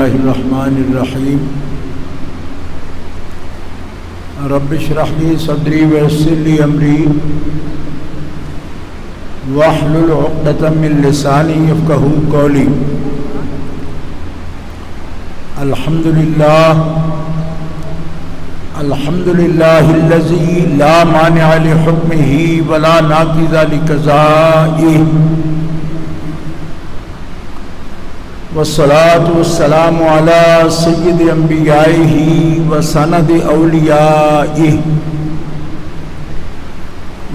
الله الرحمن الرحيم رب اشرح لي صدري ويسر لي أمري واحلل عقدة من لساني يفقهوا قولي الحمد لله الذي لا مانع لحكمه ولا ناقض لقضائه والصلاة والسلام على سيد أنبيائه وسند أوليائه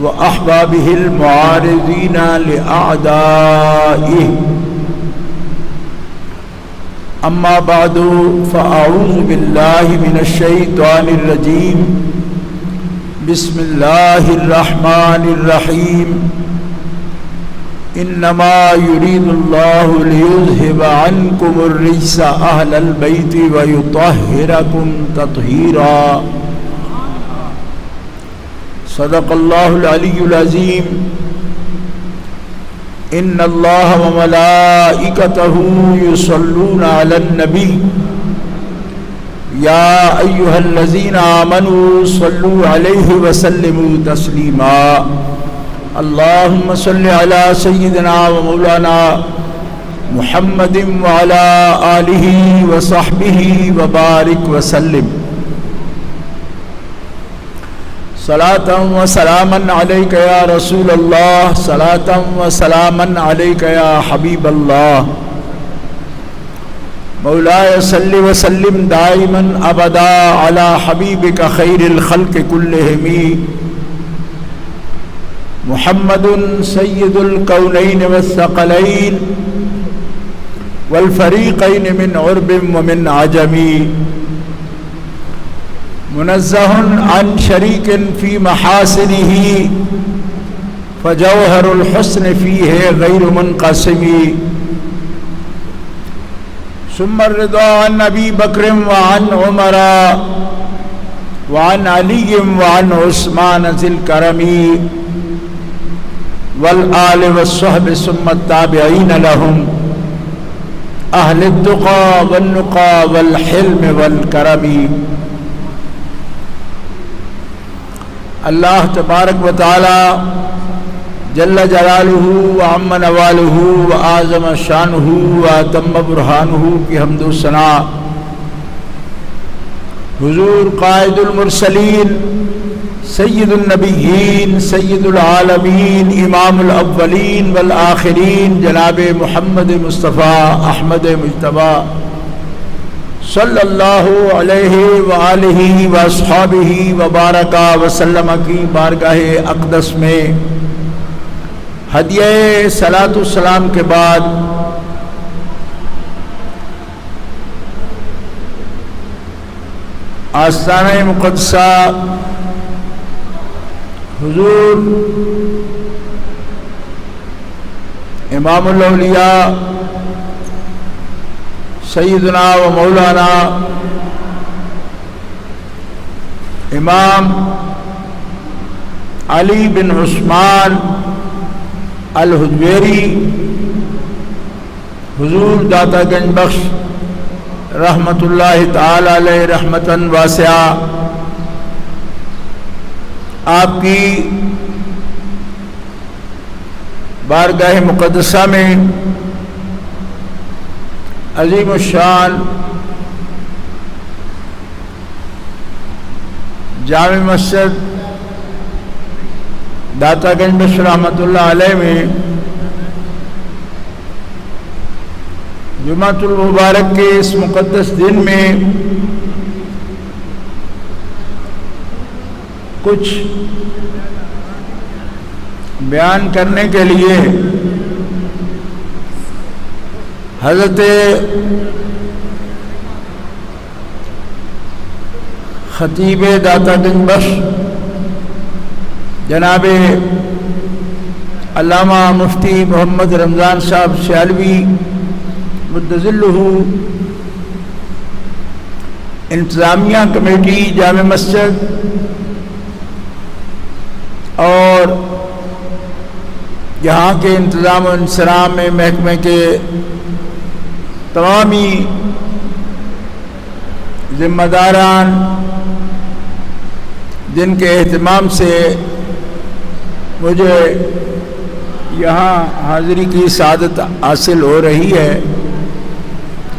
وأحبابه المعارضين لأعدائه أما بعد فأعوذ بالله من الشيطان الرجيم بسم الله الرحمن الرحيم إنما يريد الله ليذهب عنكم الرجس أهل البيت ويطهركم تطهيرا صدق الله العلي العظيم إن الله وملائكته يصلون على النبي يا أيها الذين آمنوا صلوا عليه وسلموا تسليما اللهم صل على سيدنا ومولانا محمد وعلى آله وصحبه وبارك وسلم صلاة وسلاما عليك يا رسول الله صلاة وسلاما عليك يا حبيب الله مولاي صل وسلم دائما أبدا على حبيبك خير الخلق كلهم محمد سيد الكونين والثقلين والفريقين من عرب ومن عجم منزه عن شريك في محاسنه فجوهر الحسن فيه غير منقسم ثم الرضا عن أبي بكر وعن عمر وعن علي وعن عثمان ذي الكرم والآل والصحب ثم التابعين لهم أهل التقى والنقى والحلم والكرم اللہ تبارک و تعالی جل جلالہ وعم نوالہ وآزم شانہ واتم برہانہ کی حمد و ثنا حضور قائد المرسلین سید النبیین سید العالمین امام الاولین والآخرین جناب محمد مصطفیٰ احمد مجتبیٰ صلی اللہ علیہ وآلہ واصحابہ وبارک وسلم کی بارگاہ اقدس میں ہدیہ صلاۃ السلام کے بعد آستانہ مقدسہ حضور امام الاولیاء سیدنا و مولانا امام علی بن عثمان الحجویری حضور داتا گنج بخش رحمت اللہ تعالی علیہ رحمتاً واسعہ آپ کی بارگاہ مقدسہ میں عظیم الشان جامع مسجد داتا گنج بخش رحمۃ اللہ علیہ میں جمعۃ المبارک کے اس مقدس دن میں کچھ بیان کرنے کے لیے حضرت خطیب داتا گنج بخش جناب علامہ مفتی محمد رمضان صاحب سیالوی مدظلہ انتظامیہ کمیٹی جامع مسجد اور یہاں کے انتظام و انصرام میں محکمے کے تمامی ذمہ داران جن کے اہتمام سے مجھے یہاں حاضری کی سعادت حاصل ہو رہی ہے،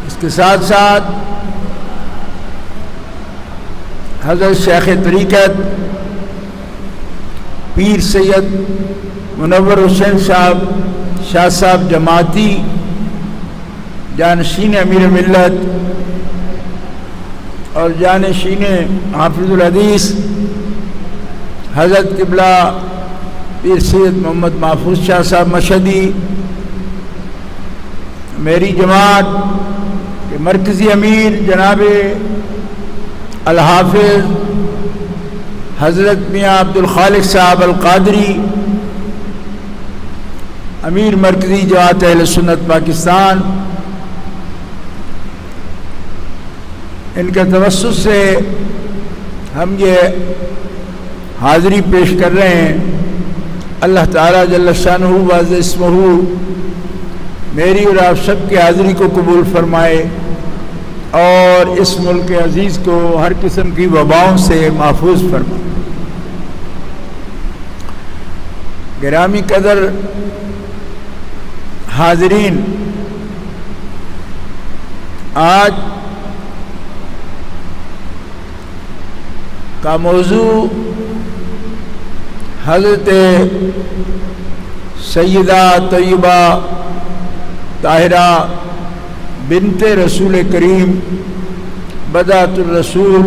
اس کے ساتھ ساتھ حضرت شیخ طریقت پیر سید منور حسین صاحب شاہ صاحب جماعتی جانشین امیر ملت اور جانشین حافظ الحدیث حضرت قبلہ پیر سید محمد محفوظ شاہ صاحب مشہدی، میری جماعت کے مرکزی امیر جناب الحافظ حضرت میاں عبد الخالق صاحب القادری، امیر مرکزی جماعت اہل سنت پاکستان، ان کے توسط سے ہم یہ حاضری پیش کر رہے ہیں۔ اللہ تعالیٰ جل شانہ وعز اسمہ میری اور آپ سب کی حاضری کو قبول فرمائے اور اس ملک عزیز کو ہر قسم کی وباؤں سے محفوظ فرمائے۔ گرامی قدر حاضرین، آج کا موضوع حضرت سیدہ طیبہ طاہرہ بنت رسول کریم بدعۃ الرسول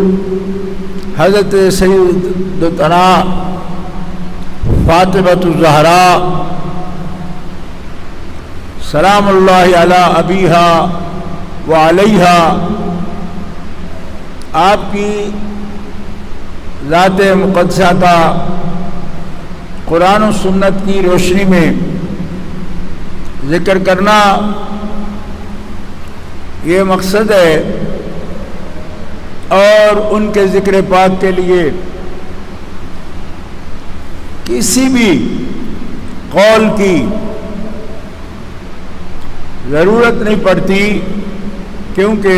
حضرت سیدتنا فاطمۃ الزہراء سلام اللہ علی ابیہا وعلیہا، آپ کی ذات مقدسہ کا قرآن و سنت کی روشنی میں ذکر کرنا یہ مقصد ہے، اور ان کے ذکر پاک کے لیے کسی بھی قول کی ضرورت نہیں پڑتی، کیونکہ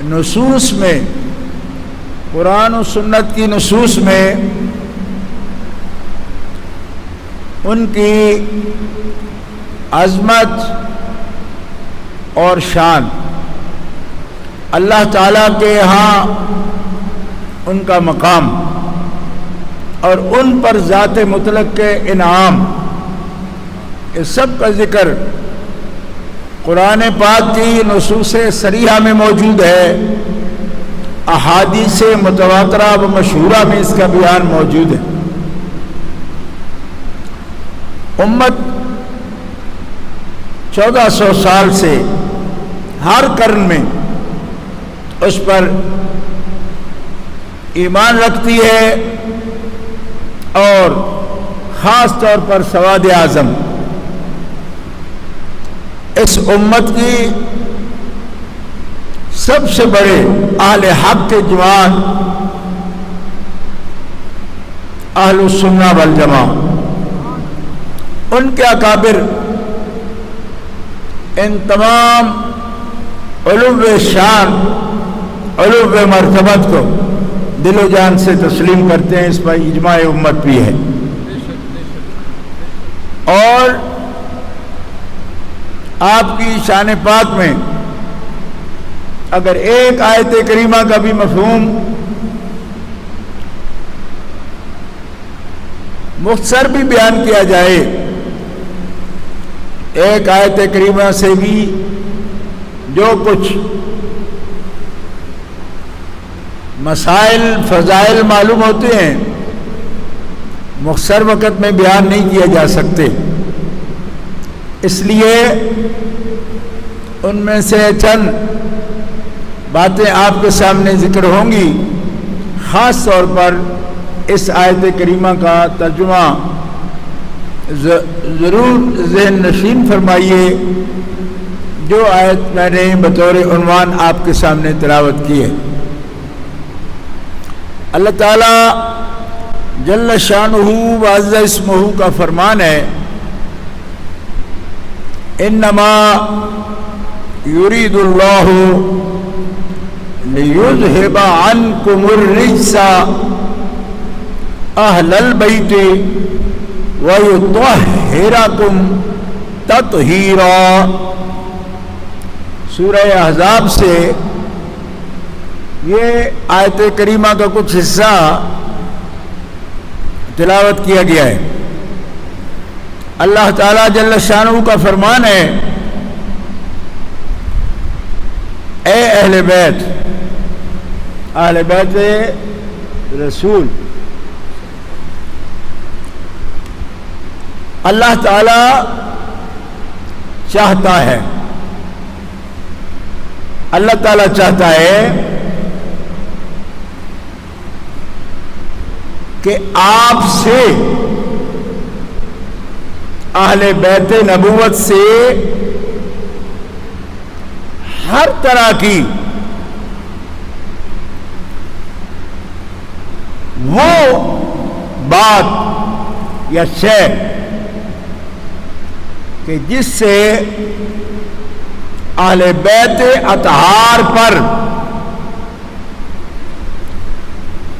نصوص میں، قرآن و سنت کی نصوص میں ان کی عظمت اور شان، اللہ تعالیٰ کے ہاں ان کا مقام اور ان پر ذات مطلق کے انعام، اس سب کا ذکر قرآن پاک کی نصوص صریحہ میں موجود ہے، احادیث متواترہ و مشہورہ میں اس کا بیان موجود ہے۔ امت 1400 سال سے ہر قرن میں اس پر ایمان رکھتی ہے، اور خاص طور پر سواد اعظم اس امت کی سب سے بڑے اہل حق کے جماعت اہل السنہ والجماعت، ان کے اکابر ان تمام علو شان، علو مرتبت کو دل و جان سے تسلیم کرتے ہیں، اس پر اجماع امت بھی ہے۔ اور آپ کی شان پاک میں اگر ایک آیت کریمہ کا بھی مفہوم مختصر بھی بیان کیا جائے، ایک آیت کریمہ سے بھی جو کچھ مسائل فضائل معلوم ہوتے ہیں مختصر وقت میں بیان نہیں کیے جا سکتے، اس لیے ان میں سے چند باتیں آپ کے سامنے ذکر ہوں گی۔ خاص طور پر اس آیت کریمہ کا ترجمہ ضرور ذہن نشین فرمائیے، جو آیت میں نے بطور عنوان آپ کے سامنے تلاوت کی ہے۔ اللہ تعالیٰ جل شانہ وعز اسمہ کا فرمان ہے، انما یرید اللہ لِيُذْهِبَ عَنْكُمُ الرِّجْسَ أَهْلَ الْبَيْتِ وَيُطَهِّرَكُمْ تَطْهِيرًا۔ سورہ احزاب سے یہ آیت کریمہ کا کچھ حصہ تلاوت کیا گیا ہے۔ اللہ تعالیٰ جل شانہ کا فرمان ہے، اے اہل بیت، اہل بیت رسول، اللہ تعالیٰ چاہتا ہے، اللہ تعالیٰ چاہتا ہے کہ آپ سے، اہل بیت نبوت سے ہر طرح کی وہ بات یا شے کہ جس سے اہل بیت اطہار پر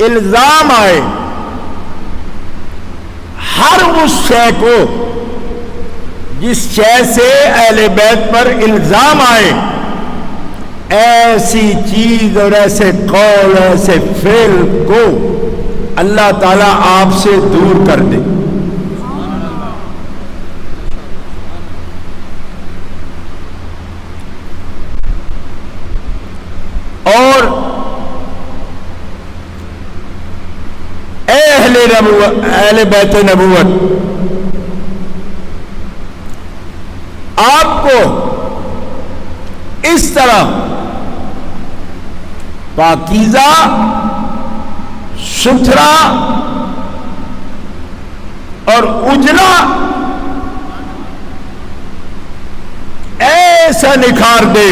الزام آئے، ہر اس شے کو جس شے سے اہل بیت پر الزام آئے، ایسی چیز اور ایسے قول، ایسے فعل کو اللہ تعالیٰ آپ سے دور کر دے۔ اور اہل بیت نبوت، آپ کو اس طرح پاکیزہ، ستھرا اور اجلا ایسا نکھار دے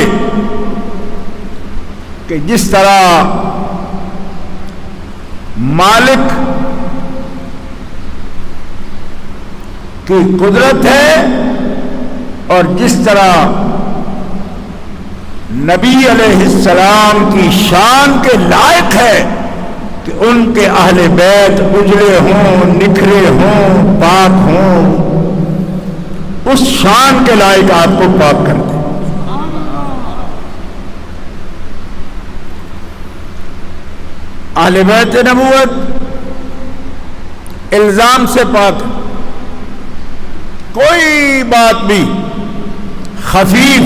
کہ جس طرح مالک کی قدرت ہے اور جس طرح نبی علیہ السلام کی شان کے لائق ہے کہ ان کے اہل بیت اجڑے ہوں، نکھرے ہوں، پاک ہوں، اس شان کے لائق آپ کو پاک کر دے۔ اہل بیت نبوت الزام سے پاک، کوئی بات بھی خفیف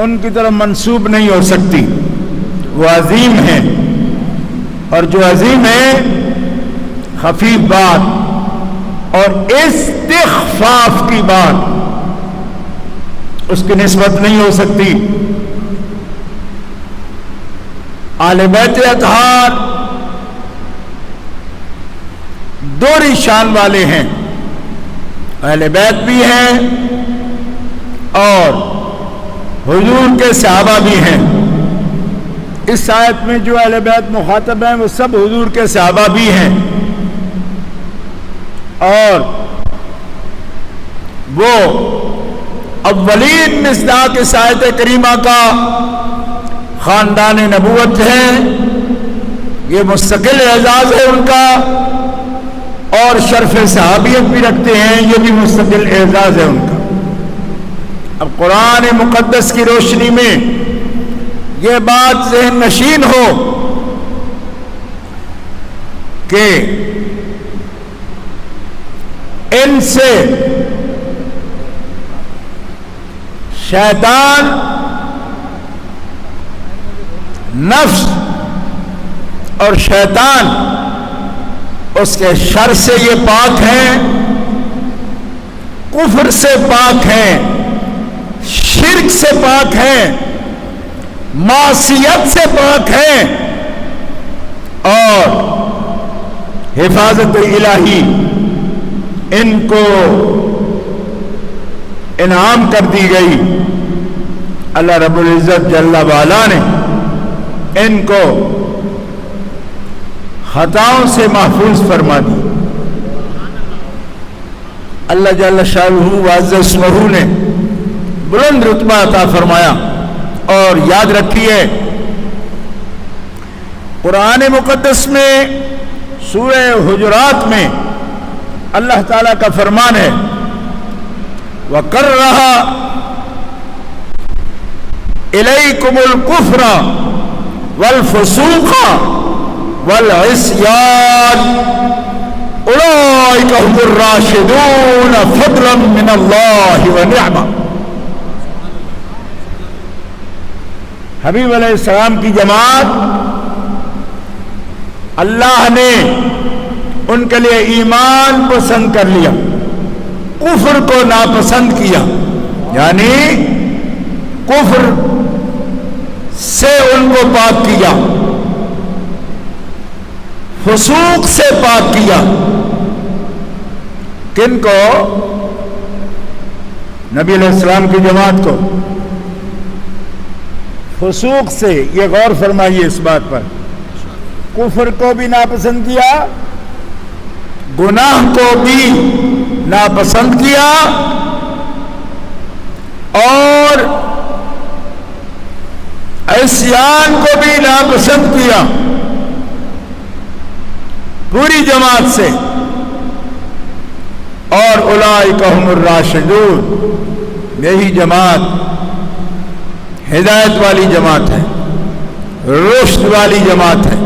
ان کی طرف منسوب نہیں ہو سکتی، وہ عظیم ہے، اور جو عظیم ہے خفیف بات اور استخفاف کی بات اس کی نسبت نہیں ہو سکتی۔ اہل بیت اطہار دوہری شان والے ہیں، اہل بیت بھی ہیں اور حضور کے صحابہ بھی ہیں۔ اس آیت میں جو اہل بیت مخاطب ہیں وہ سب حضور کے صحابہ بھی ہیں، اور وہ اولین مصداق اس آیت کریمہ کا خاندان نبوت ہے، یہ مستقل اعزاز ہے ان کا، اور شرف صحابیت بھی رکھتے ہیں، یہ بھی مستقل اعزاز ہے ان کا۔ اب قرآن مقدس کی روشنی میں یہ بات ذہن نشین ہو کہ ان سے شیطان، نفس اور شیطان اس کے شر سے یہ پاک ہیں، کفر سے پاک ہیں، شرک سے پاک ہیں، معصیت سے پاک ہیں، اور حفاظت الہی ان کو انعام کر دی گئی۔ اللہ رب العزت جل وعلا نے ان کو خطاؤں سے محفوظ فرما دی۔ اللہ جل شانہ وعز اسمہ نے بلند رتبہ عطا فرمایا، اور یاد رکھیے قرآن مقدس میں سورہ حجرات میں اللہ تعالیٰ کا فرمان ہے وَقَرَّهَ إِلَيْكُمُ الْكُفْرَ وَالْفُسُوقَ وَالْعِصْيَانَ أُولَئِكَ هُمُ الرَّاشِدُونَ فَضْلًا مِّنَ اللَّهِ وَنِعْمَةً۔ حبیب علیہ السلام کی جماعت اللہ نے ان کے لیے ایمان پسند کر لیا، کفر کو ناپسند کیا، یعنی کفر سے ان کو پاک کیا، فسوق سے پاک کیا۔ کن کو؟ نبی علیہ السلام کی جماعت کو فسوق سے۔ یہ غور فرمائیے اس بات پر، کفر کو بھی ناپسند کیا، گناہ کو بھی ناپسند کیا، اور عصیان کو بھی ناپسند کیا، پوری جماعت سے۔ اور اولئک هم الراشدون، یہی جماعت ہدایت والی جماعت ہے، رشد والی جماعت ہے،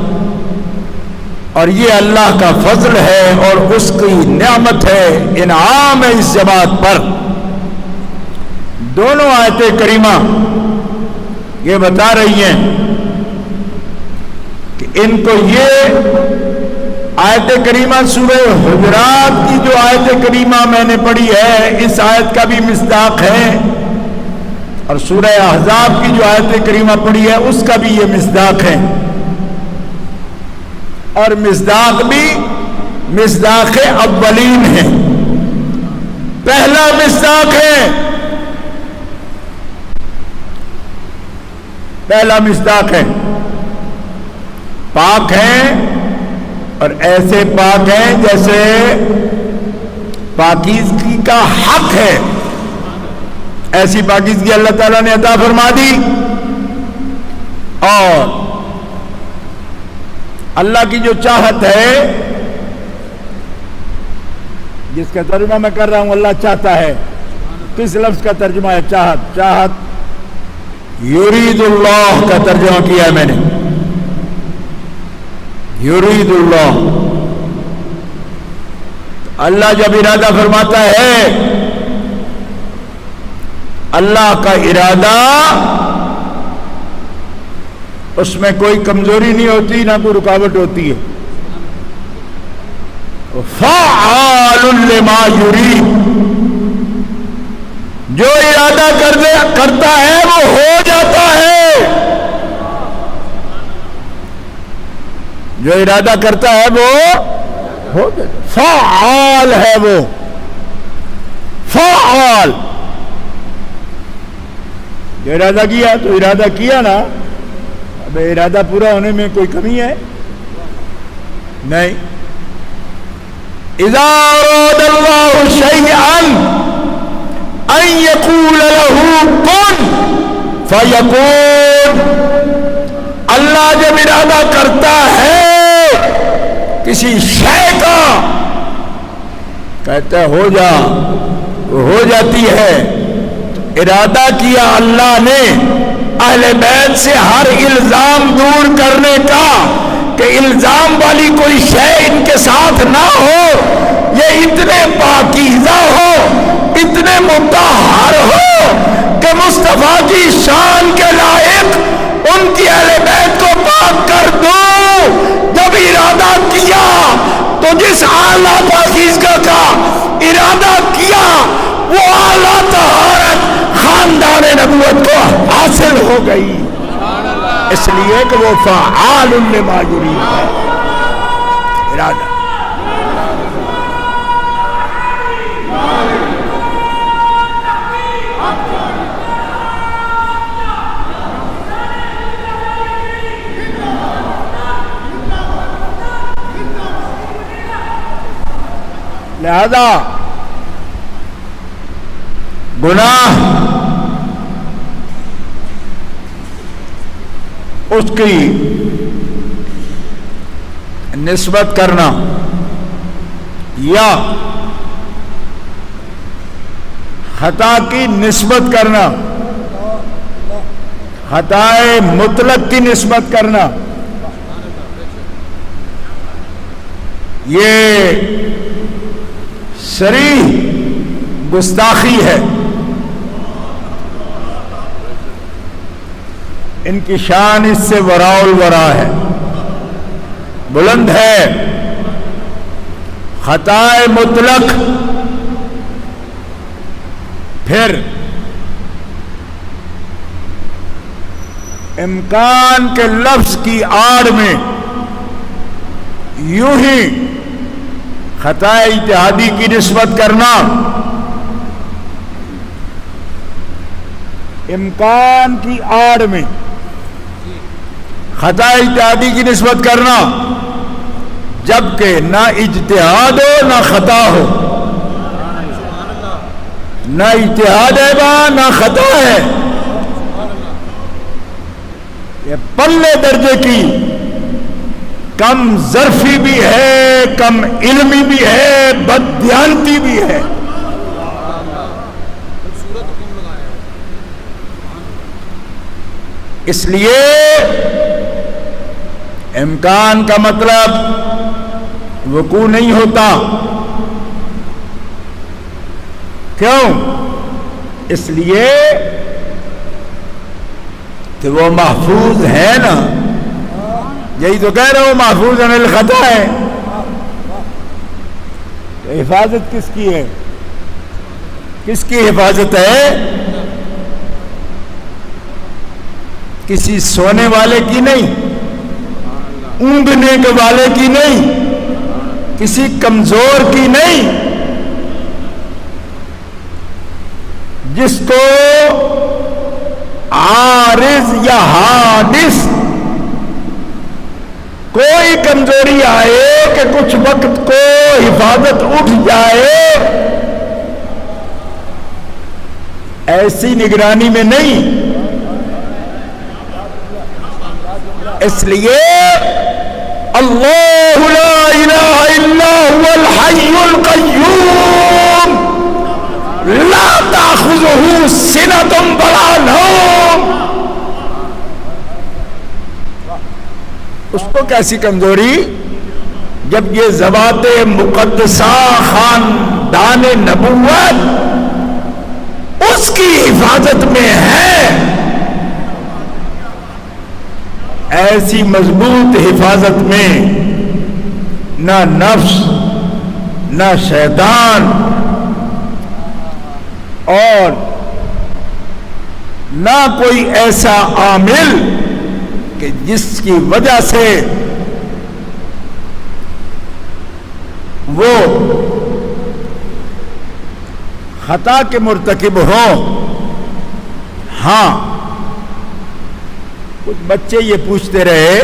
اور یہ اللہ کا فضل ہے اور اس کی نعمت ہے، انعام ہے اس جماعت پر۔ دونوں آیت کریمہ یہ بتا رہی ہیں کہ ان کو یہ آیت کریمہ سورہ حجرات کی جو آیت کریمہ میں نے پڑھی ہے اس آیت کا بھی مصداق ہے، اور سورہ احزاب کی جو آیت کریمہ پڑھی ہے اس کا بھی یہ مصداق ہے، اور مصداق بھی مصداق اولین ہے، پہلا مصداق ہے، پہلا مصداق ہے۔ پاک ہیں اور ایسے پاک ہیں جیسے پاکیزگی کا حق ہے، ایسی پاکیزگی اللہ تعالیٰ نے عطا فرما دی۔ اور اللہ کی جو چاہت ہے، جس کا ترجمہ میں کر رہا ہوں اللہ چاہتا ہے، کس لفظ کا ترجمہ ہے؟ چاہت۔ چاہت یرید اللہ کا ترجمہ کیا ہے میں نے، یرید اللہ۔ اللہ جب ارادہ فرماتا ہے، اللہ کا ارادہ اس میں کوئی کمزوری نہیں ہوتی، نہ کوئی رکاوٹ ہوتی ہے۔ فعال لما یرید، جو ارادہ کرتا ہے وہ ہو جاتا ہے، جو ارادہ کرتا ہے وہ ہو جاتا ہے، فعال ہے وہ، فعال۔ جو ارادہ کیا تو ارادہ کیا نا، اب ارادہ پورا ہونے میں کوئی کمی ہے؟ نہیں۔ اذا اراد اللہ شیئا ان یقول له کن فیکون، اللہ جب ارادہ کرتا ہے کسی شے کا، کہتا ہے ہو جا، وہ ہو جاتی ہے۔ ارادہ کیا اللہ نے اہل بیت سے ہر الزام دور کرنے کا، کہ الزام والی کوئی شے ان کے ساتھ نہ ہو، یہ اتنے پاکیزہ ہو، اتنے مطہر ہو کہ مصطفیٰ کی شان کے لائق ان کی اہل بیت کو پاک کر دو۔ جب ارادہ کیا تو جس اعلیٰ پاکیزگی کا ارادہ کیا وہ اعلیٰ طہارت خاندان نبوت کو حاصل ہو گئی، اس لیے کہ وہ فعال لما یرید ہے، ارادہ۔ لہذا گناہ اس کی نسبت کرنا یا خطا کی نسبت کرنا، خطائے مطلق کی نسبت کرنا، یہ صریح گستاخی ہے. ان کی شان اس سے وراء الورا ہے، بلند ہے. خطائے مطلق، پھر امکان کے لفظ کی آڑ میں یوں ہی خطائے اجتہادی کی نسبت کرنا، امکان کی آڑ میں خطائے اجتہادی کی نسبت کرنا، جبکہ نہ اجتہاد ہو نہ خطا ہو، نہ اجتہاد ہے وہاں نہ خطا ہے. یہ پلے درجے کی کم ظرفی بھی ہے، کم علمی بھی ہے، بددیانتی بھی ہے. اس لیے امکان کا مطلب وقوع نہیں ہوتا. کیوں؟ اس لیے کہ وہ محفوظ ہے نا. یہی تو کہہ رہا ہوں، محفوظ عن الخطا ہے. تو حفاظت کس کی ہے؟ کس کی حفاظت ہے؟ کسی سونے والے کی نہیں، اونگنے کے والے کی نہیں، کسی کمزور کی نہیں. جس کو عارض یا حادث کوئی کمزوری آئے کہ کچھ وقت کو حفاظت اٹھ جائے، ایسی نگرانی میں نہیں. اس لیے اللہ لا الہ الا هو الحی القیوم لا تأخذہ سنۃ ولا نوم. اس کو کیسی کمزوری جب یہ ذوات مقدسہ خاندان نبوت اس کی حفاظت میں ہے. ایسی مضبوط حفاظت میں نہ نفس نہ شیطان اور نہ کوئی ایسا عامل کہ جس کی وجہ سے وہ خطا کے مرتکب ہوں. ہاں، کچھ بچے یہ پوچھتے رہے،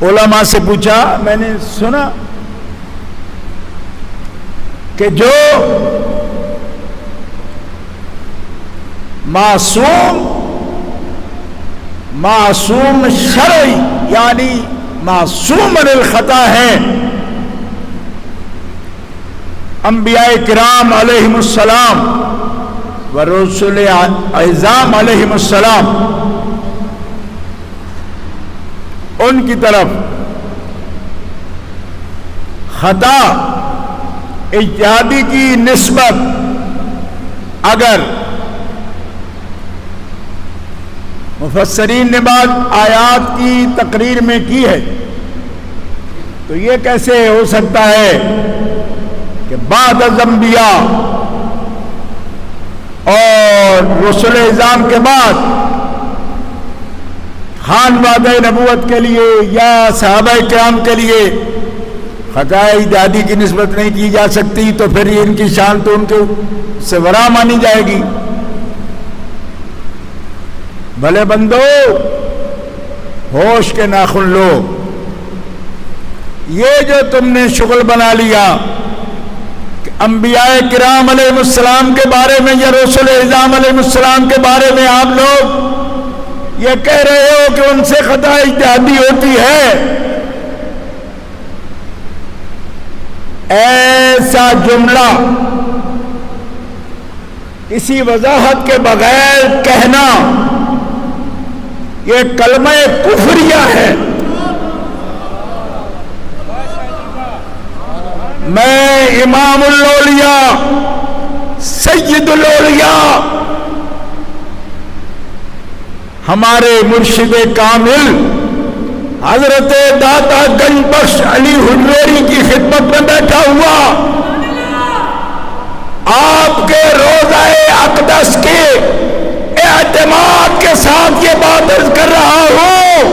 علماء سے پوچھا، میں نے سنا کہ جو معصوم شرعی یعنی معصوم من الخطا ہے، انبیاء کرام علیہم السلام و رسول اعظام علیہم السلام، ان کی طرف خطا اجتہادی کی نسبت اگر مفسرین نے بعض آیات کی تقریر میں کی ہے تو یہ کیسے ہو سکتا ہے کہ بعد از انبیاء اور رسول اعظام کے بعد خاندان نبوت کے لیے یا صحابہ کرام کے لیے خطائے اجتہادی کی نسبت نہیں کی جا سکتی، تو پھر یہ ان کی شان تو ان کے سے ورا مانی جائے گی. بھلے بندو ہوش کے ناخن لو. یہ جو تم نے شغل بنا لیا کہ انبیاء کرام علیہ السلام کے بارے میں یا رسول اعظام علیہ السلام کے بارے میں آپ لوگ یہ کہہ رہے ہو کہ ان سے خطا اجتہادی ہوتی ہے؟ ایسا جملہ کسی وضاحت کے بغیر کہنا یہ کلمہ کفریہ ہے۔ میں امام الاولیاء سید الاولیاء ہمارے مرشد کامل حضرت داتا گنج بخش علی حجویری کی خدمت میں بیٹھا ہوا آپ کے روضہ اقدس کے اعتماد کے ساتھ یہ بات عرض کر رہا ہوں۔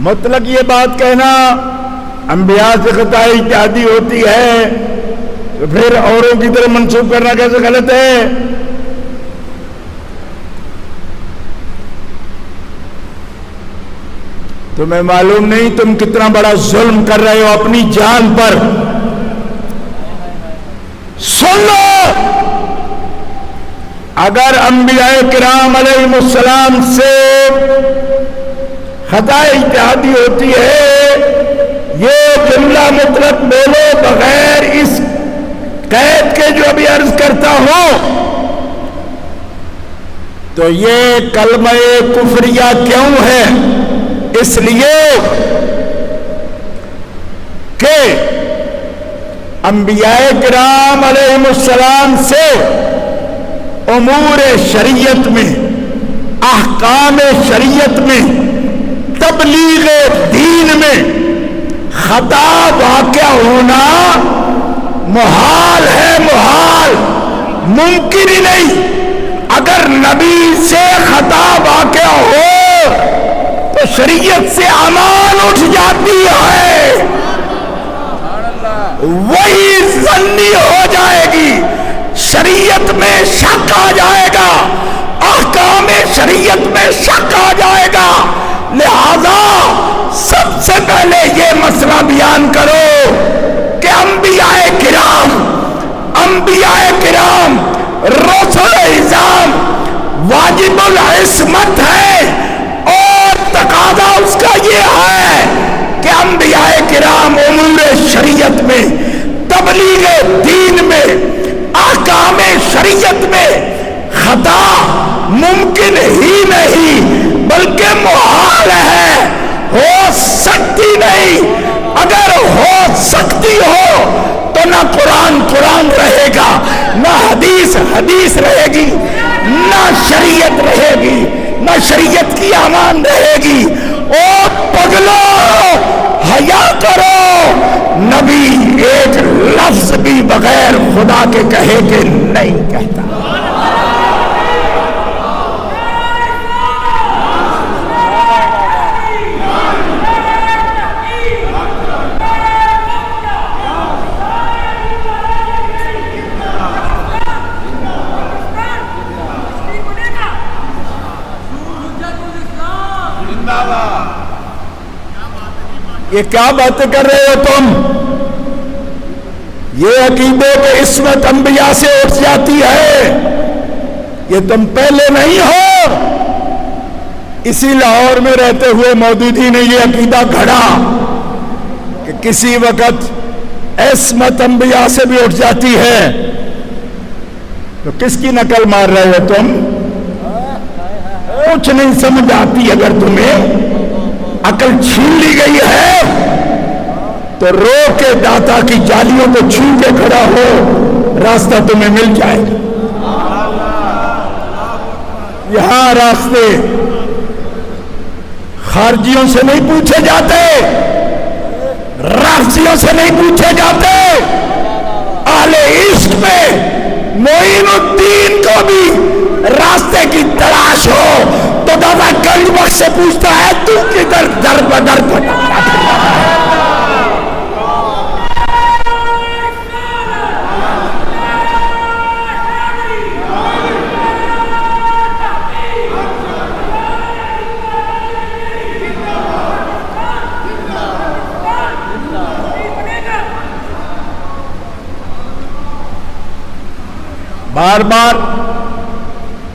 مطلق یہ بات کہنا انبیاء سے خطا اجتہادی ہوتی ہے تو پھر اوروں کی طرف منسوب کرنا کیسے غلط ہے؟ تمہیں معلوم نہیں تم کتنا بڑا ظلم کر رہے ہو اپنی جان پر؟ سن لو، اگر انبیاء کرام علیہ السلام سے خطا اجتہادی ہوتی ہے، یہ جملہ مطلق بولو بغیر اس قید کے جو ابھی عرض کرتا ہوں، تو یہ کلمہ کفریہ کیوں ہے؟ اس لیے کہ انبیاء کرام علیہ السلام سے امور شریعت میں، احکام شریعت میں، تبلیغ دین میں خطا واقع ہونا محال ہے، محال، ممکن ہی نہیں۔ اگر نبی سے خطا واقع ہو تو شریعت سے امان اٹھ جاتی ہے، وہی ظنی ہو جائے گی، شریعت میں شک آ جائے گا، احکام شریعت میں شک آ جائے گا۔ لہذا سب سے پہلے یہ مسئلہ بیان کرو کہ انبیاء کرام رسول اعظام واجب العصمت ہے، اور تقاضا اس کا یہ ہے کہ انبیاء کرام امور شریعت میں، تبلیغ دین میں، احکام شریعت میں خطا ممکن ہی نہیں بلکہ محال ہے، ہو سکتی نہیں۔ اگر ہو سکتی ہو تو نہ قرآن رہے گا، نہ حدیث رہے گی، نہ شریعت رہے گی، نہ شریعت کی امان رہے گی۔ او پگلو، حیا کرو، نبی ایک لفظ بھی بغیر خدا کے کہے کہ نہیں کہتا۔ یہ کیا باتیں کر رہے ہو تم؟ یہ عقیدے کہ عصمت انبیاء سے اٹھ جاتی ہے، یہ تم پہلے نہیں ہو، اسی لاہور میں رہتے ہوئے مودودی نے یہ عقیدہ گھڑا کہ کسی وقت عصمت انبیاء سے بھی اٹھ جاتی ہے۔ تو کس کی نقل مار رہے ہو تم؟ کچھ نہیں سمجھ آتی، اگر تمہیں عقل چھین لی گئی ہے تو رو کے داتا کی جالیوں کو چھو کے کھڑا ہو، راستہ تمہیں مل جائے گا۔ یہاں راستے خارجیوں سے نہیں پوچھے جاتے، رافضیوں سے نہیں پوچھے جاتے۔ اہل عشق میں معین الدین کو بھی راستے کی تلاش ہو تو دادا گنج بخش سے پوچھتا ہے تو کدھر در بدر بھٹکتا ہے؟ بار بار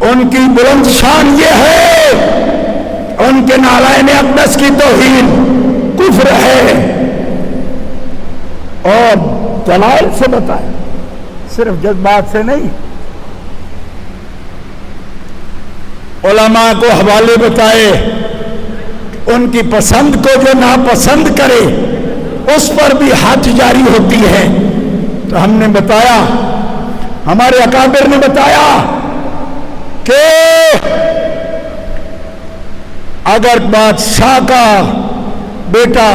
ان کی بلند شان یہ ہے، ان کے نالائن اقدس کی توہین کفر ہے، اور دلائل سے بتائے، صرف جذبات سے نہیں۔ علماء کو حوالے بتائے، ان کی پسند کو جو ناپسند کرے اس پر بھی حد جاری ہوتی ہے۔ تو ہم نے بتایا، ہمارے اکابر نے بتایا کہ اگر بادشاہ کا بیٹا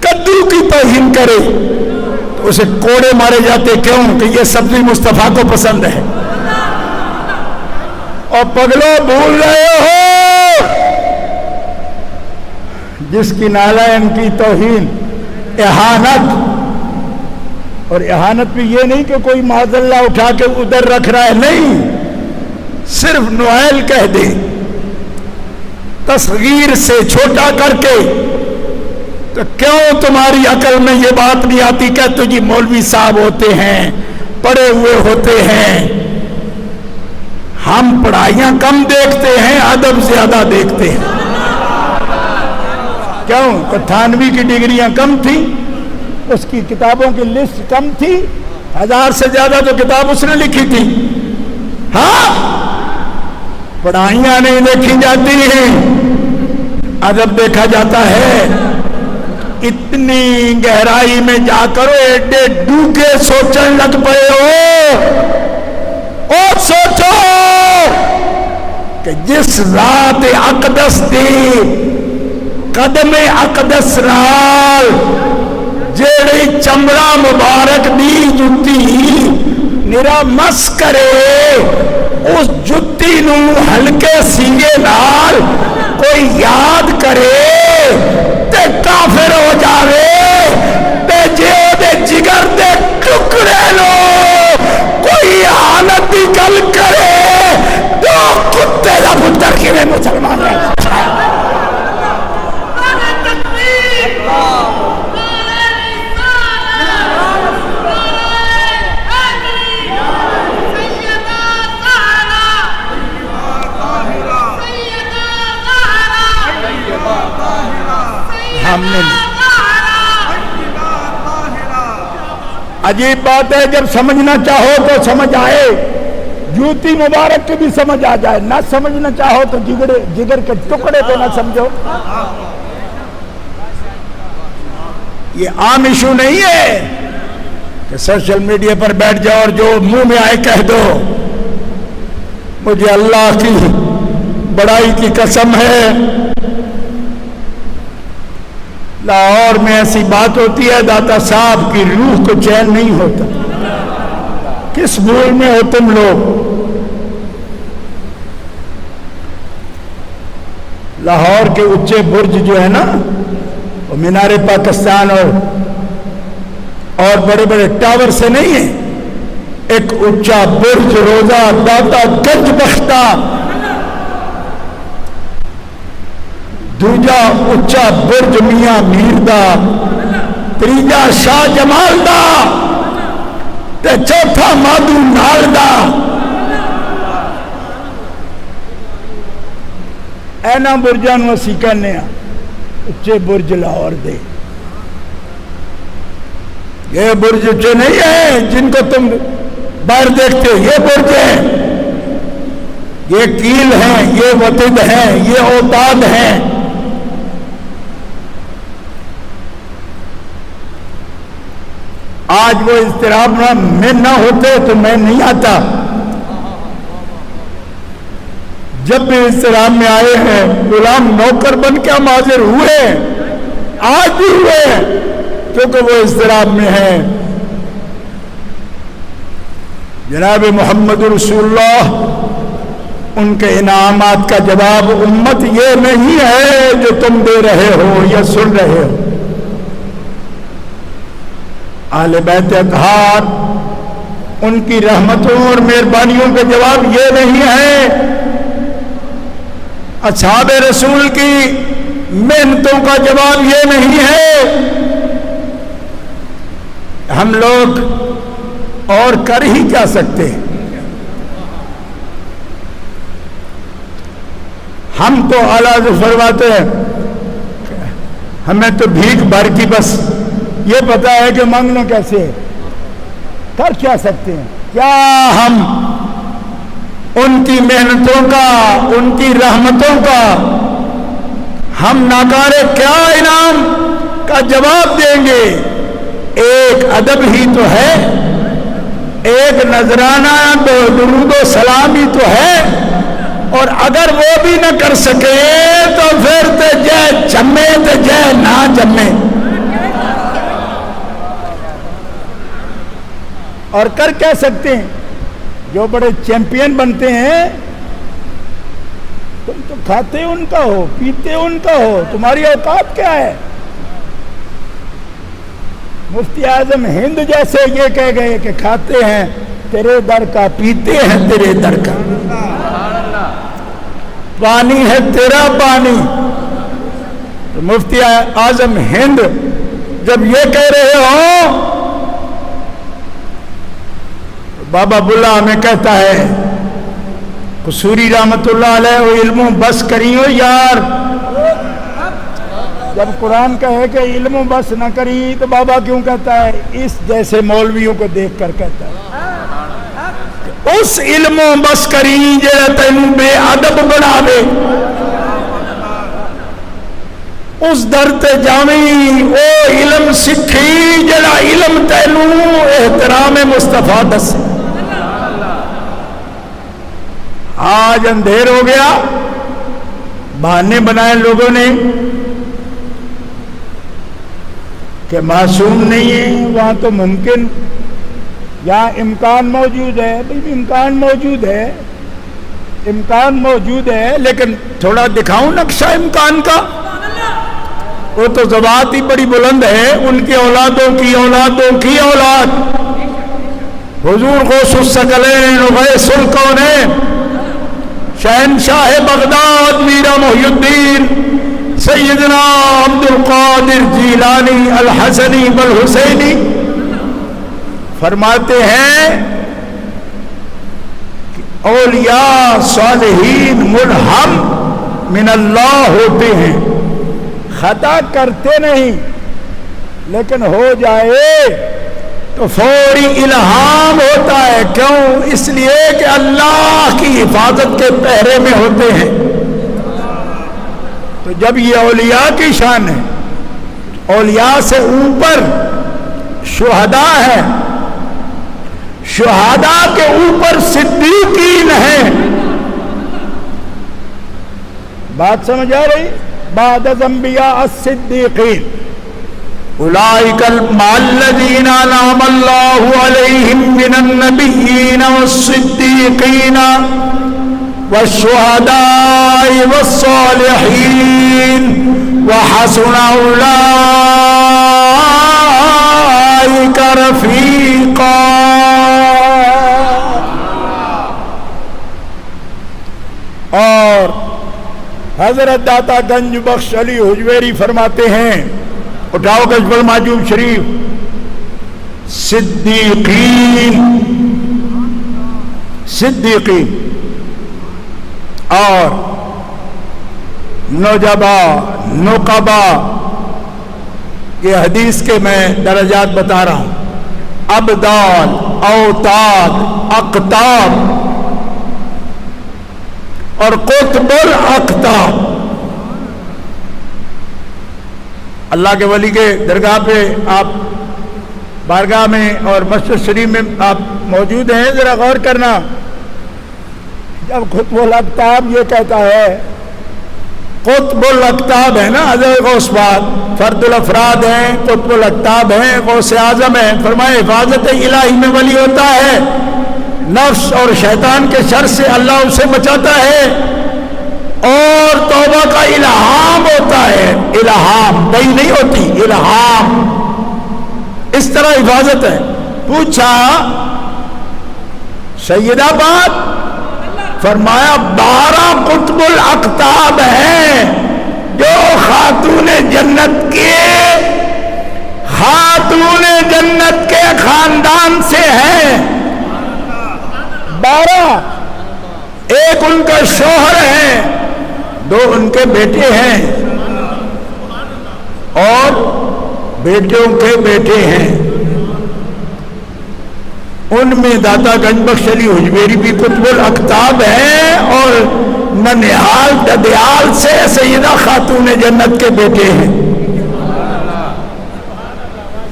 کدو کی توہین کرے تو اسے کوڑے مارے جاتے، کیوں؟ کہ یہ سبزی مصطفیٰ کو پسند ہے۔ اور پگلو بھول رہے ہو، جس کی نالائن کی توہین اہانت، اور اہانت بھی یہ نہیں کہ کوئی معاذ اللہ اٹھا کے ادھر رکھ رہا ہے، نہیں، صرف نوائل کہہ دے، تصغیر سے چھوٹا کر کے، تو کیوں تمہاری عقل میں یہ بات نہیں آتی کہ تو جی مولوی صاحب ہوتے ہیں، پڑھے ہوئے ہوتے ہیں، ہم پڑھائیاں کم دیکھتے ہیں، ادب زیادہ دیکھتے ہیں۔ کیوں؟ کہ تھانوی کی ڈگریاں کم تھیں، اس کی کتابوں کی لسٹ کم تھی، 1000 سے زیادہ تو کتاب اس نے لکھی تھی۔ ہاں، پڑھائیاں نہیں دیکھی جاتی ہیں، ادب دیکھا جاتا ہے۔ اتنی گہرائی میں جا کر ایڈے ڈوکے سوچن لگ پئے ہو، اور سوچو کہ جس ذات اقدس دی قدم اقدس نال جیڑی چمڑا مبارک دی جتی نرا مس کرے، اس جتی نو ہلکے سینگے نال کوئی یاد کرے تے کافر ہو جاوے، تے جے او دے جگر دے ٹکڑے لو کوئی اہانت دی گل کرے تو کتے دا پتر کیویں مسلمان ہے۔ عجیب بات ہے، جب سمجھنا چاہو تو سمجھ آئے، جوتی مبارک کی بھی سمجھ آ جائے، نہ سمجھنا چاہو تو جگر کے ٹکڑے کو نہ سمجھو۔ یہ عام ایشو نہیں ہے کہ سوشل میڈیا پر بیٹھ جاؤ اور جو منہ میں آئے کہہ دو۔ مجھے اللہ کی بڑائی کی قسم ہے، لاہور میں ایسی بات ہوتی ہے، داتا صاحب کی روح کو چین نہیں ہوتا۔ کس بھول میں ہو تم لوگ؟ لاہور کے اونچے برج جو ہے نا، وہ مینار پاکستان اور بڑے بڑے ٹاور سے نہیں ہے، ایک اونچا برج روزہ داتا گنج بختہ، دوجا اچا برج میاں میر دا، تریجا شاہ جمال دا، تے چوتھا مادو نال دا۔ اینا برجاں نوں اسی کہنے ہیں اچے برج لاہور دے۔ یہ برج اچے نہیں ہیں جن کو تم باہر دیکھتے ہو، یہ برج ہیں، یہ کیل ہیں، یہ وطد ہیں، یہ اوتاد ہیں۔ آج وہ اضطراب میں نہ ہوتے تو میں نہیں آتا۔ جب بھی اضطراب میں آئے ہیں، غلام نوکر بن کے ہم حاضر ہوئے، آج بھی ہوئے، کیونکہ وہ اضطراب میں ہیں۔ جناب محمد رسول اللہ، ان کے انعامات کا جواب امت یہ نہیں ہے جو تم دے رہے ہو یا سن رہے ہو۔ اہل بیت اطہار، ان کی رحمتوں اور مہربانیوں کا جواب یہ نہیں ہے، اصحاب رسول کی محنتوں کا جواب یہ نہیں ہے۔ ہم لوگ اور کر ہی کیا سکتے ہیں؟ ہم تو اعلیٰ سے فرماتے ہیں ہمیں تو بھیک بھر کی بس یہ پتا ہے کہ مانگنا کیسے ہے، کر کیا سکتے ہیں؟ کیا ہم ان کی محنتوں کا، ان کی رحمتوں کا ہم ناکارے کیا انعام کا جواب دیں گے؟ ایک ادب ہی تو ہے، ایک نذرانہ درود و سلام ہی تو ہے، اور اگر وہ بھی نہ کر سکے تو پھر تے جے جمے تے جے نہ جمے، اور کر کیا سکتے ہیں؟ جو بڑے چیمپئن بنتے ہیں تم تو کھاتے ان کا ہو، پیتے ان کا ہو، تمہاری اوقات کیا ہے؟ مفتی اعظم ہند جیسے یہ کہہ گئے کہ کھاتے ہیں تیرے در کا، پیتے ہیں تیرے در کا، پانی ہے تیرا پانی۔ تو مفتی اعظم ہند جب یہ کہہ رہے ہوں، بابا بلا ہمیں کہتا ہے قصوری رحمت اللہ علیہ وہ علم بس کریو یار، جب قرآن کہے کہ علم بس نہ کری تو بابا کیوں کہتا ہے؟ اس جیسے مولویوں کو دیکھ کر کہتا ہے اس علم بس کری جڑا تینوں بے ادب بناوے، اس در تے جاویں او علم سکھی جڑا علم تینوں احترام مصطفیٰ دسے۔ آج اندھیر ہو گیا، بہانے بنائے لوگوں نے کہ معصوم نہیں ہے، وہاں تو ممکن یا امکان موجود ہے۔ بھئی امکان موجود ہے، امکان موجود ہے، لیکن تھوڑا دکھاؤں نقشہ امکان کا۔ وہ تو ذوات ہی بڑی بلند ہے، ان کی اولادوں کی اولادوں کی اولاد، حضور غوث الثقلین غیث الکونین شہنشاہ بغداد میرا محی الدین سیدنا عبد القادر جیلانی الحسنی والحسینی فرماتے ہیں کہ اولیاء صالحین ملہم من اللہ ہوتے ہیں، خطا کرتے نہیں، لیکن ہو جائے تو فوری الہام ہوتا ہے۔ کیوں؟ اس لیے کہ اللہ کی حفاظت کے پہرے میں ہوتے ہیں۔ تو جب یہ اولیاء کی شان ہے، اولیاء سے اوپر شہداء ہے، شہداء کے اوپر صدیقین ہیں۔ بات سمجھ آ رہی؟ بعد الانبیاء الصدیقین اولئک مع الذین انعم اللہ علیہم من النبیین والصدیقین والشہداء والصالحین وحسن اولئک رفیقا۔ اور حضرت داتا گنج بخش علی حجویری فرماتے ہیں، اٹھاؤ گجب المعجوب شریف، صدیقین صدیقین اور نجبا نقبا، یہ حدیث کے میں درجات بتا رہا ہوں، ابدال اوتاد اقطاب اور قطب الاقطاب۔ اللہ کے ولی کے درگاہ پہ آپ بارگاہ میں اور مسجد شریف میں آپ موجود ہیں، ذرا غور کرنا، جب قطب الاقطاب یہ کہتا ہے، قطب الاقطاب ہے نا حضرت غوث پاک، فرد الافراد ہیں، قطب الاقطاب ہیں، غوث اعظم ہیں، فرمائے حفاظت الہی میں ولی ہوتا ہے، نفس اور شیطان کے شر سے اللہ اسے بچاتا ہے، اور توبہ کا الہام ہوتا ہے، الہام وہی نہیں ہوتی، الہام، اس طرح حفاظت ہے۔ پوچھا سیدہ بات، فرمایا 12 قطب الاقطاب ہیں جو خاتون جنت کے خاندان سے ہیں، 12، ایک ان کا شوہر ہے، دو ان کے بیٹے ہیں اور بیٹوں کے بیٹے ہیں. ان میں داتا گنج بخش علی حجویری بھی قطب الاقطاب ہیں اور ننہال ددیال سے سیدہ خاتون جنت کے بیٹے ہیں.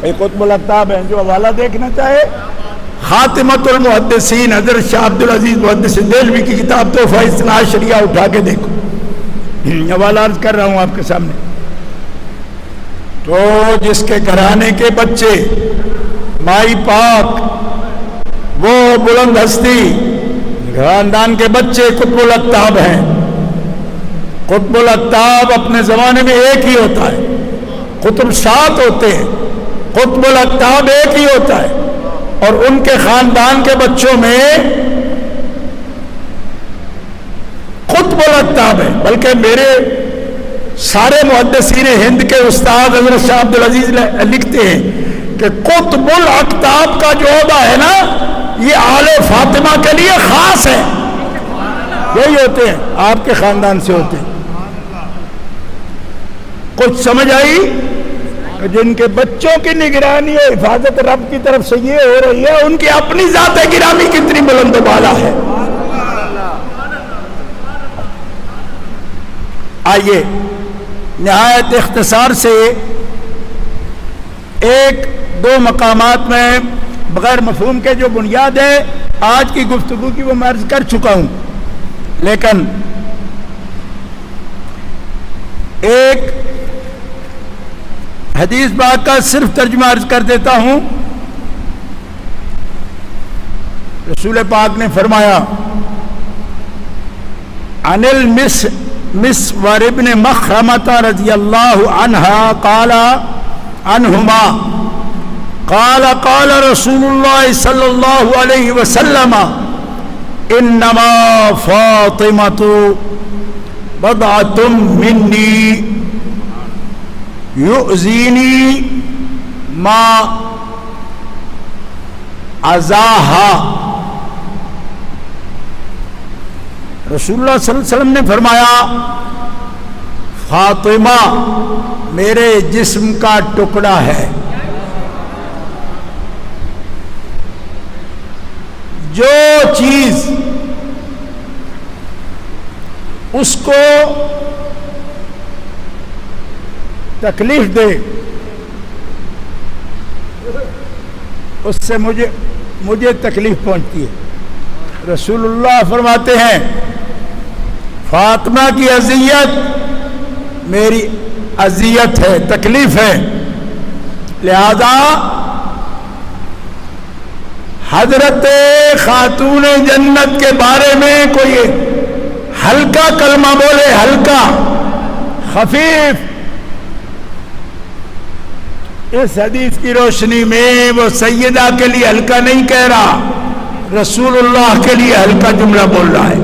یہ قطب الاقطاب ہیں. جو حوالہ دیکھنا چاہے خاتمۃ المحدثین حضرت شاہ عبدالعزیز محدث دہلوی کی کتاب تحفہ اثنا عشریہ اٹھا کے دیکھو. حوالہ عرض کر رہا ہوں آپ کے سامنے. تو جس کے گھرانے کے بچے مائی پاک وہ بلند ہستی خاندان کے بچے قطب الاقطاب ہیں. قطب الاقطاب اپنے زمانے میں ایک ہی ہوتا ہے. قطب 7 ہوتے ہیں, قطب الاقطاب ایک ہی ہوتا ہے. اور ان کے خاندان کے بچوں میں قطب الاقطاب ہے. بلکہ میرے سارے محدثین ہند کے استاد حضرت شاہ عبدالعزیز لکھتے ہیں کہ قطب الاقطاب کا جو عہدہ ہے نا, یہ آل فاطمہ کے لیے خاص ہے. یہی ہوتے ہیں, آپ کے خاندان سے ہوتے ہیں. کچھ سمجھ آئی؟ جن کے بچوں کی نگرانی اور حفاظت رب کی طرف سے یہ ہو رہی ہے, ان کی اپنی ذات گرامی کتنی بلند و بالا ہے. آئیے نہایت اختصار سے ایک دو مقامات میں بغیر مفہوم کے جو بنیاد ہے آج کی گفتگو کی وہ میں عرض کر چکا ہوں, لیکن ایک حدیث پاک کا صرف ترجمہ عرض کر دیتا ہوں. رسول پاک نے فرمایا عن المسور ابن مخرمۃ رضی اللہ عنہما قال رسول اللہ صلی اللہ علیہ وسلم انما فاطمۃ بضعۃ منی یؤذینی ما اذاہا. رسول اللہ صلی اللہ علیہ وسلم نے فرمایا فاطمہ میرے جسم کا ٹکڑا ہے. جو چیز اس کو تکلیف دے اس سے مجھے تکلیف پہنچتی ہے. رسول اللہ فرماتے ہیں فاطمہ کی اذیت میری اذیت ہے, تکلیف ہے. لہذا حضرت خاتون جنت کے بارے میں کوئی ہلکا کلمہ بولے, ہلکا خفیف, اس حدیث کی روشنی میں وہ سیدہ کے لیے ہلکا نہیں کہہ رہا, رسول اللہ کے لیے ہلکا جملہ بول رہا ہے.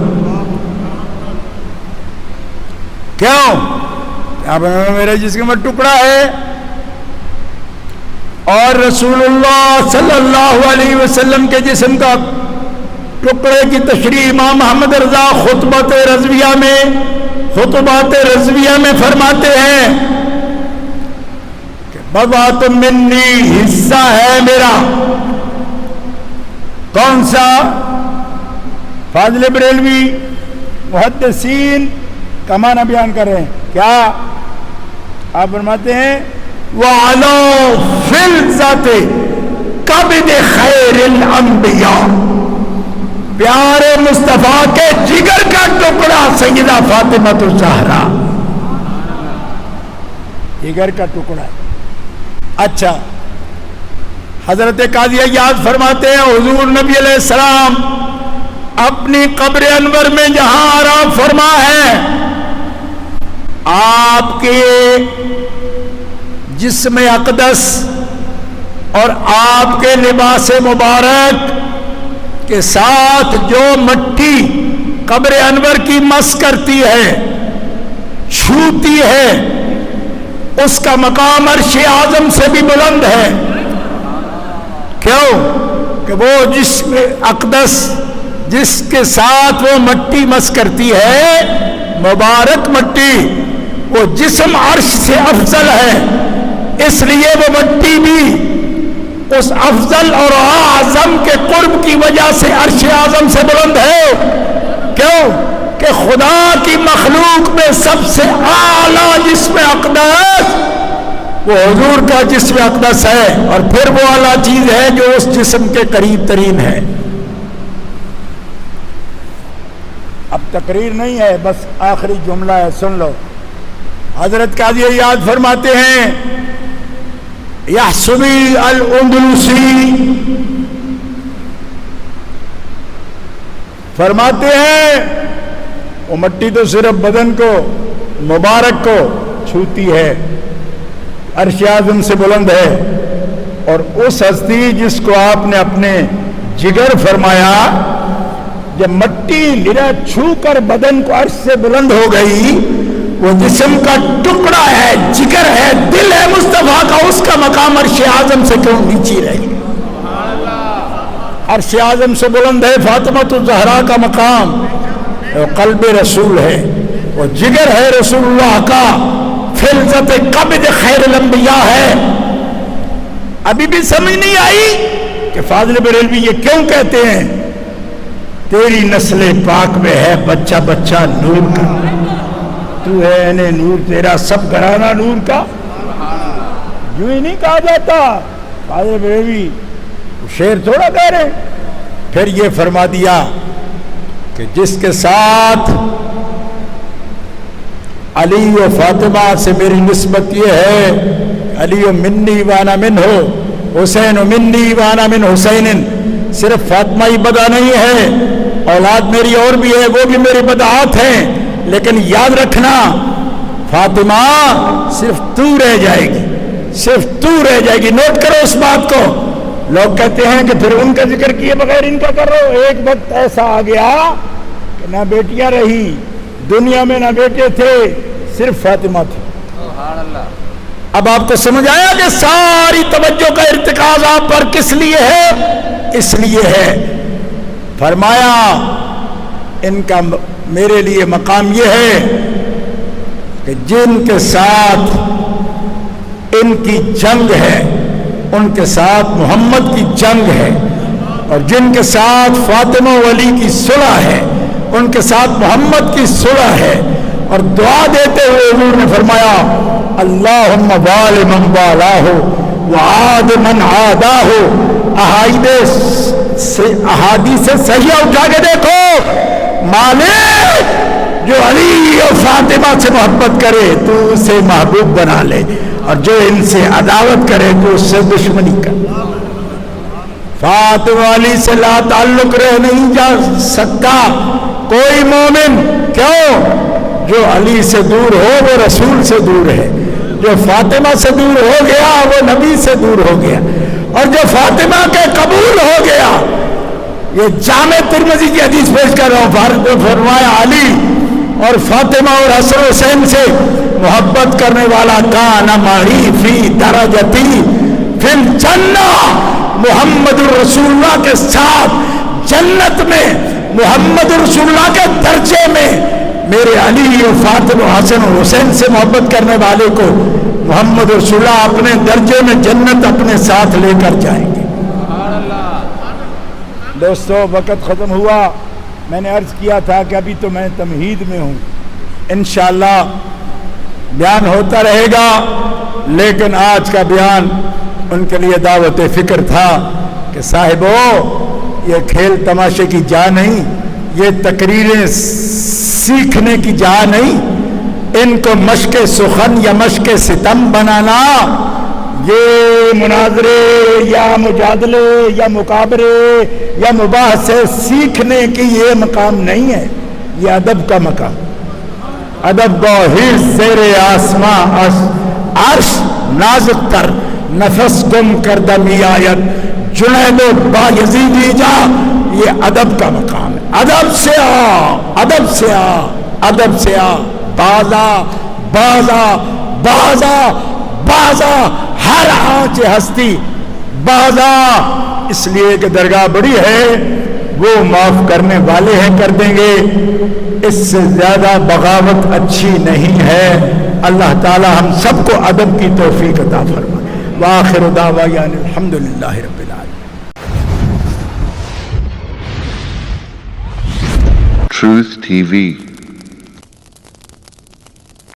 کیوں؟ اب میرے جسم میں ٹکڑا ہے اور رسول اللہ صلی اللہ علیہ وسلم کے جسم کا ٹکڑے کی تشریح امام محمد رضا خطبات رضویہ میں فرماتے ہیں کہ بضعۃ منی, حصہ ہے میرا. کون سا؟ فاضل بریلوی محدثین کا معنی بیان کر رہے ہیں. کیا آپ فرماتے ہیں وَعَلَى فِلْزَةِ قَبْضِ خَيْرِ الْأَنْبِيَاءِ, پیارے مصطفیٰ کے جگر کا ٹکڑا سیدہ فاطمہ الزہرا, جگر کا ٹکڑا ہے. اچھا, حضرت قاضی عیاض فرماتے ہیں حضور نبی علیہ السلام اپنی قبر انور میں جہاں آرام فرما ہے, آپ کے جسم اقدس اور آپ کے لباس مبارک کے ساتھ جو مٹی قبر انور کی مس کرتی ہے, چھوتی ہے, اس کا مقام عرش اعظم سے بھی بلند ہے. کیوں؟ کہ وہ جسم اقدس جس کے ساتھ وہ مٹی مس کرتی ہے مبارک مٹی وہ جسم عرش سے افضل ہے، اس لیے وہ مٹی بھی اس افضل اور اعظم کے قرب کی وجہ سے عرش اعظم سے بلند ہے۔ کیوں کہ خدا کی مخلوق میں سب سے اعلیٰ جسم اقدس وہ حضور کا جسم اقدس ہے، اور پھر وہ اعلیٰ چیز ہے جو اس جسم کے قریب ترین ہے۔ اب تقریر نہیں ہے، بس آخری جملہ ہے، سن لو۔ حضرت قاضی اعیاد فرماتے ہیں، یحسبی الاندلسی فرماتے ہیں وہ مٹی تو صرف بدن کو مبارک کو چھوتی ہے، عرش اعظم سے بلند ہے، اور اس ہستی جس کو آپ نے اپنے جگر فرمایا، جب مٹی لرا چھو کر بدن کو عرش سے بلند ہو گئی، وہ جسم کا ٹکڑا ہے، جگر ہے، دل ہے مصطفیٰ کا، اس کا مقام عرش اعظم سے کیوں نیچی رہی؟ عرش اعظم سے بلند ہے فاطمہ الزہرا کا مقام، وہ قلب رسول ہے، وہ جگر ہے رسول اللہ کا، فلذت قبض خیر الانبیاء ہے۔ ابھی بھی سمجھ نہیں آئی کہ فاضل بریلوی یہ کیوں کہتے ہیں؟ تیری نسل پاک میں ہے بچہ بچہ نور کا، تو ہے انہیں نور، تیرا سب گھرانہ نور کا۔ یوں ہی نہیں کہا جاتا، فاضل بریلوی شعر تھوڑا کہہ رہے۔ پھر یہ فرما دیا کہ جس کے ساتھ علی و فاطمہ سے میری نسبت یہ ہے، علی و منی وانا منہ، حسین و منی وانا من حسین، صرف فاطمہ ہی بدا نہیں ہے، اولاد میری اور بھی ہے، وہ بھی میری بدعات ہیں، لیکن یاد رکھنا فاطمہ صرف تو رہ جائے گی، صرف تو رہ جائے گی، نوٹ کرو اس بات کو۔ لوگ کہتے ہیں کہ پھر ان کا ذکر کیے بغیر ان کا کرو۔ ایک وقت ایسا آ گیا کہ نہ بیٹیاں رہی دنیا میں، نہ بیٹے تھے، صرف فاطمہ تھی۔ اب آپ کو سمجھ آیا کہ ساری توجہ کا ارتکاز آپ پر کس لیے ہے؟ اس لیے ہے فرمایا ان کا میرے لیے مقام یہ ہے کہ جن کے ساتھ ان کی جنگ ہے ان کے ساتھ محمد کی جنگ ہے، اور جن کے ساتھ فاطمہ و علی کی صلح ہے ان کے ساتھ محمد کی صلح ہے۔ اور دعا دیتے ہوئے حضور نے فرمایا اللہم وال من والاہ وعاد من عاداہ۔ احادیث صحیحہ اٹھا کے دیکھو، مالک جو علی اور فاطمہ سے محبت کرے تو اسے محبوب بنا لے، اور جو ان سے عداوت کرے تو اس سے دشمنی کر۔ فاطمہ علی سے لا تعلق رہ نہیں جا سکتا کوئی مومن، کیوں؟ جو علی سے دور ہو وہ رسول سے دور ہے، جو فاطمہ سے دور ہو گیا وہ نبی سے دور ہو گیا، اور جو فاطمہ کے قبول ہو گیا۔ یہ جامع ترمذی کی حدیث پیش کر رہا ہوں، فرمایا علی اور فاطمہ اور حسن حسین سے محبت کرنے والا کان معی فی درجتی فی الجنہ، محمد الرسول اللہ کے ساتھ جنت میں محمد الرسول اللہ کے درجے میں میرے علی اور فاطمہ حسن اور حسین سے محبت کرنے والے کو محمد رسول اللہ اپنے درجے میں جنت اپنے ساتھ لے کر جائیں گے۔ دوستو وقت ختم ہوا، میں نے عرض کیا تھا کہ ابھی تو میں تمہید میں ہوں، انشاءاللہ بیان ہوتا رہے گا، لیکن آج کا بیان ان کے لیے دعوت فکر تھا کہ صاحبو یہ کھیل تماشے کی جا نہیں، یہ تقریریں سیکھنے کی جا نہیں، ان کو مشق سخن یا مشق ستم بنانا، یہ مناظرے یا مجادلے یا مقابرے یا مباحثے سیکھنے کی یہ مقام نہیں ہے، یہ ادب کا مقام۔ ادب گوہر زیر آسماں عرش نازک تر نفس گم کردہ می آید جنید و بایزیدی جا، یہ ادب کا مقام ہے۔ ادب سے آ، ادب سے آ، ادب سے آ، بازا بازا بازا بازا، ہر آنچ ہستی بازا، اس لیے کہ درگاہ بڑی ہے، وہ معاف کرنے والے ہیں، کر دیں گے۔ اس سے زیادہ بغاوت اچھی نہیں ہے۔ اللہ تعالی ہم سب کو ادب کی توفیق عطا فرمائے۔ وآخر دعوانا الحمدللہ رب العالمین۔ Truth TV